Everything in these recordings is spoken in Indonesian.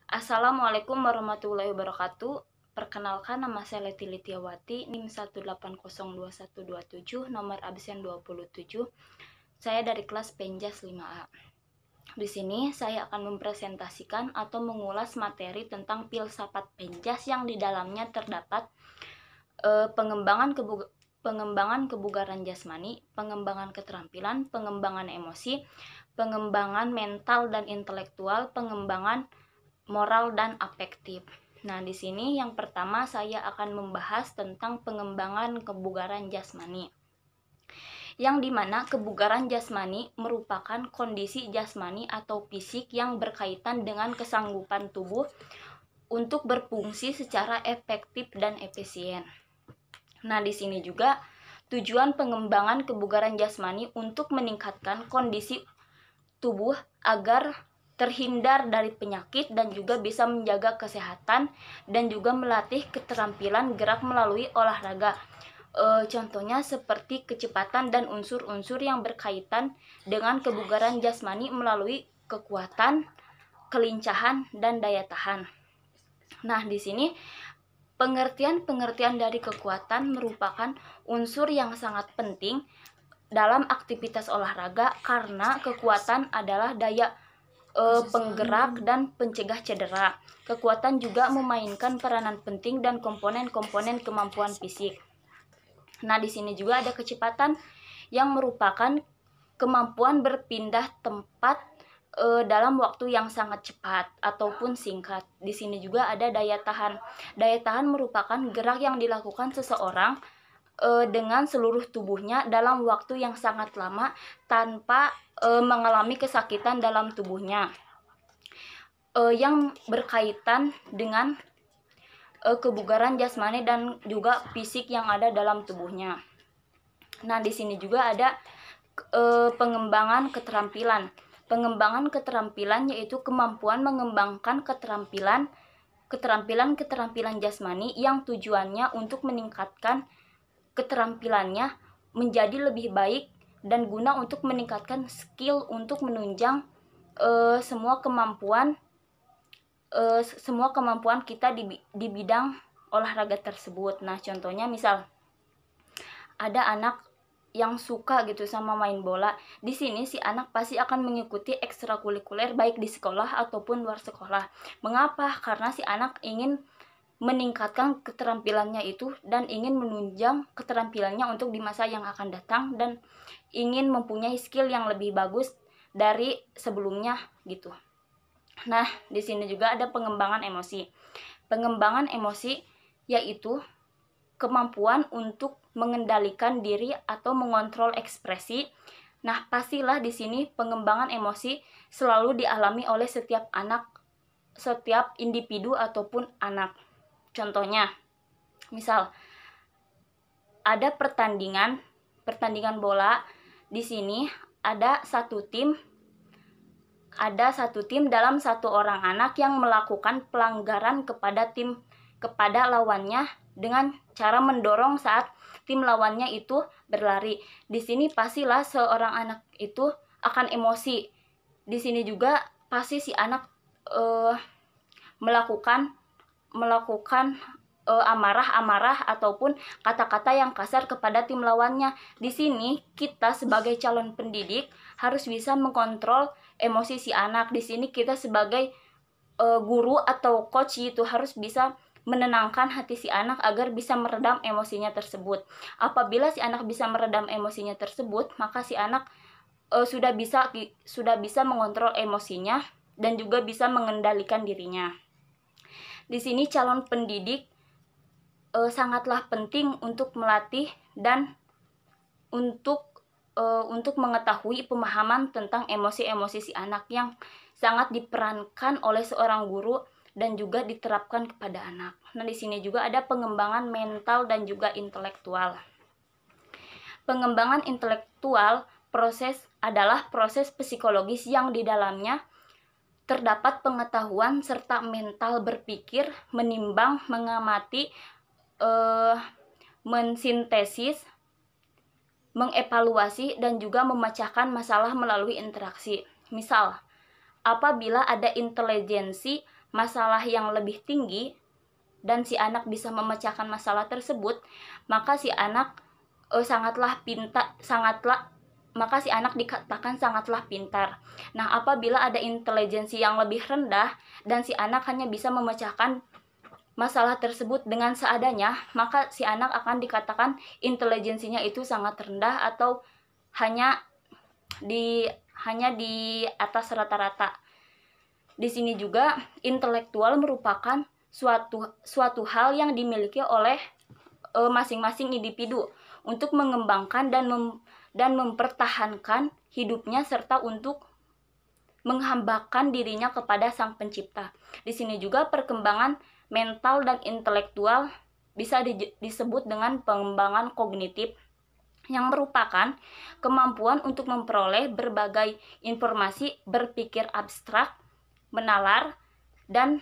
Assalamualaikum warahmatullahi wabarakatuh. Perkenalkan, nama saya Leti Litiawati, NIM 1802127, nomor absen 27. Saya dari kelas Penjas 5A. Di sini saya akan mempresentasikan atau mengulas materi tentang filsafat Penjas yang di dalamnya terdapat pengembangan kebugaran jasmani, pengembangan keterampilan, pengembangan emosi, pengembangan mental dan intelektual, pengembangan moral dan afektif. Nah, di sini yang pertama saya akan membahas tentang pengembangan kebugaran jasmani. Yang dimana kebugaran jasmani merupakan kondisi jasmani atau fisik yang berkaitan dengan kesanggupan tubuh untuk berfungsi secara efektif dan efisien. Nah, di sini juga tujuan pengembangan kebugaran jasmani untuk meningkatkan kondisi tubuh agar terhindar dari penyakit dan juga bisa menjaga kesehatan dan juga melatih keterampilan gerak melalui olahraga. Contohnya seperti kecepatan dan unsur-unsur yang berkaitan dengan kebugaran jasmani melalui kekuatan, kelincahan, dan daya tahan. Nah, di sini pengertian dari kekuatan merupakan unsur yang sangat penting dalam aktivitas olahraga karena kekuatan adalah daya penggerak dan pencegah cedera. Kekuatan juga memainkan peranan penting dan komponen-komponen kemampuan fisik. Nah, di sini juga ada kecepatan yang merupakan kemampuan berpindah tempat dalam waktu yang sangat cepat ataupun singkat. Di sini juga ada daya tahan. Daya tahan merupakan gerak yang dilakukan seseorang dengan seluruh tubuhnya dalam waktu yang sangat lama tanpa mengalami kesakitan dalam tubuhnya, yang berkaitan dengan kebugaran jasmani dan juga fisik yang ada dalam tubuhnya. Nah, di sini juga ada pengembangan keterampilan. Pengembangan keterampilan yaitu kemampuan mengembangkan keterampilan jasmani yang tujuannya untuk meningkatkan keterampilannya menjadi lebih baik dan guna untuk meningkatkan skill untuk menunjang semua kemampuan kita di bidang olahraga tersebut. Nah, contohnya misal ada anak yang suka gitu sama main bola. Di sini si anak pasti akan mengikuti ekstrakurikuler baik di sekolah ataupun luar sekolah. Mengapa? Karena si anak ingin meningkatkan keterampilannya itu dan ingin menunjang keterampilannya untuk di masa yang akan datang dan ingin mempunyai skill yang lebih bagus dari sebelumnya gitu. Nah, di sini juga ada pengembangan emosi. Pengembangan emosi yaitu kemampuan untuk mengendalikan diri atau mengontrol ekspresi. Nah, pastilah di sini pengembangan emosi selalu dialami oleh setiap individu ataupun anak. Contohnya, misal ada pertandingan bola. Di sini ada satu tim dalam satu orang anak yang melakukan pelanggaran kepada lawannya dengan cara mendorong saat tim lawannya itu berlari. Di sini pastilah seorang anak itu akan emosi. Di sini juga pasti si anak melakukan amarah ataupun kata-kata yang kasar kepada tim lawannya. Di sini kita sebagai calon pendidik harus bisa mengontrol emosi si anak. Di sini kita sebagai guru atau coach itu harus bisa menenangkan hati si anak agar bisa meredam emosinya tersebut. Apabila si anak bisa meredam emosinya tersebut, maka si anak sudah bisa mengontrol emosinya dan juga bisa mengendalikan dirinya. Di sini calon pendidik sangatlah penting untuk melatih dan untuk mengetahui pemahaman tentang emosi-emosi si anak yang sangat diperankan oleh seorang guru dan juga diterapkan kepada anak. Nah, di sini juga ada pengembangan mental dan juga intelektual. Pengembangan intelektual adalah proses psikologis yang di dalamnya terdapat pengetahuan serta mental berpikir, menimbang, mengamati, mensintesis, mengevaluasi, dan juga memecahkan masalah melalui interaksi. Misal, apabila ada intelijensi masalah yang lebih tinggi dan si anak bisa memecahkan masalah tersebut, maka si anak maka si anak dikatakan sangatlah pintar. Nah, apabila ada intelijensi yang lebih rendah dan si anak hanya bisa memecahkan masalah tersebut dengan seadanya, maka si anak akan dikatakan intelijensinya itu sangat rendah atau hanya di atas rata-rata. Di sini juga intelektual merupakan suatu hal yang dimiliki oleh masing-masing individu untuk mengembangkan dan mempertahankan hidupnya serta untuk menghambakan dirinya kepada Sang Pencipta. Di sini juga perkembangan mental dan intelektual bisa disebut dengan pengembangan kognitif, yang merupakan kemampuan untuk memperoleh berbagai informasi, berpikir abstrak, menalar, dan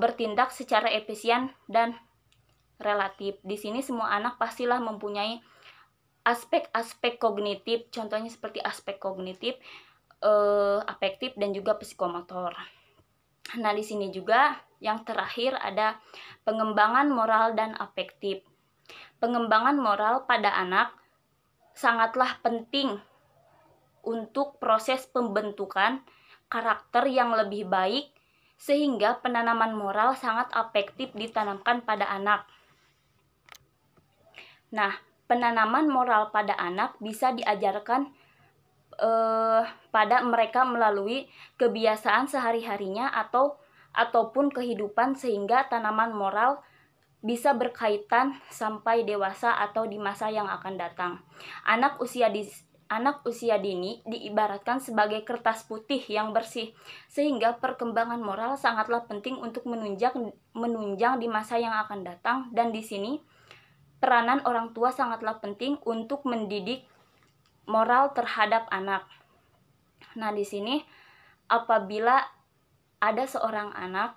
bertindak secara efisien dan relatif. Di sini semua anak pastilah mempunyai aspek-aspek kognitif, contohnya seperti aspek kognitif, afektif, dan juga psikomotor. Nah, di sini juga yang terakhir ada pengembangan moral dan afektif. Pengembangan moral pada anak sangatlah penting untuk proses pembentukan karakter yang lebih baik, sehingga penanaman moral sangat afektif ditanamkan pada anak. Nah, penanaman moral pada anak bisa diajarkan pada mereka melalui kebiasaan sehari-harinya ataupun kehidupan, sehingga tanaman moral bisa berkaitan sampai dewasa atau di masa yang akan datang. Anak usia dini diibaratkan sebagai kertas putih yang bersih, sehingga perkembangan moral sangatlah penting untuk menunjang di masa yang akan datang. Dan di sini peranan orang tua sangatlah penting untuk mendidik moral terhadap anak. Nah, di sini apabila ada seorang anak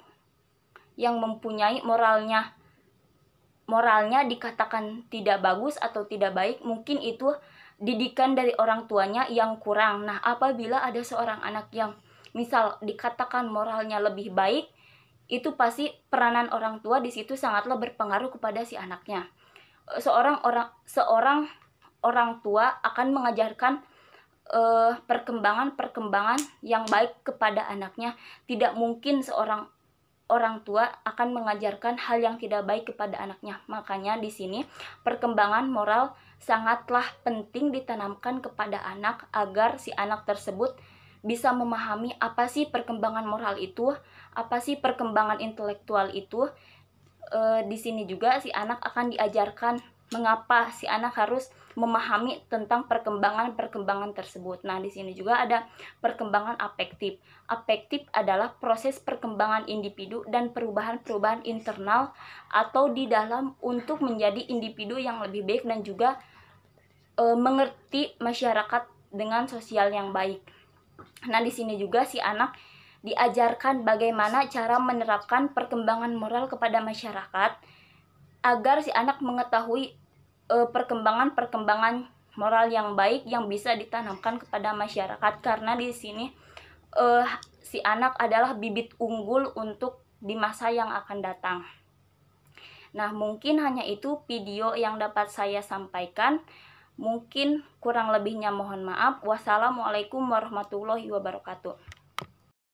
yang mempunyai moralnya dikatakan tidak bagus atau tidak baik, mungkin itu didikan dari orang tuanya yang kurang. Nah, apabila ada seorang anak yang misal dikatakan moralnya lebih baik, itu pasti peranan orang tua di situ sangatlah berpengaruh kepada si anaknya. Seorang orang tua akan mengajarkan perkembangan yang baik kepada anaknya. Tidak mungkin seorang orang tua akan mengajarkan hal yang tidak baik kepada anaknya. Makanya di sini perkembangan moral sangatlah penting ditanamkan kepada anak agar si anak tersebut bisa memahami apa sih perkembangan moral itu, apa sih perkembangan intelektual itu. Di sini juga si anak akan diajarkan mengapa si anak harus memahami tentang perkembangan tersebut. Nah, di sini juga ada perkembangan afektif. Afektif adalah proses perkembangan individu dan perubahan-perubahan internal atau di dalam untuk menjadi individu yang lebih baik dan juga mengerti masyarakat dengan sosial yang baik. Nah, di sini juga si anak diajarkan bagaimana cara menerapkan perkembangan moral kepada masyarakat agar si anak mengetahui perkembangan moral yang baik yang bisa ditanamkan kepada masyarakat, karena di sini si anak adalah bibit unggul untuk di masa yang akan datang. Nah, mungkin hanya itu video yang dapat saya sampaikan. Mungkin kurang lebihnya mohon maaf. Wassalamualaikum warahmatullahi wabarakatuh.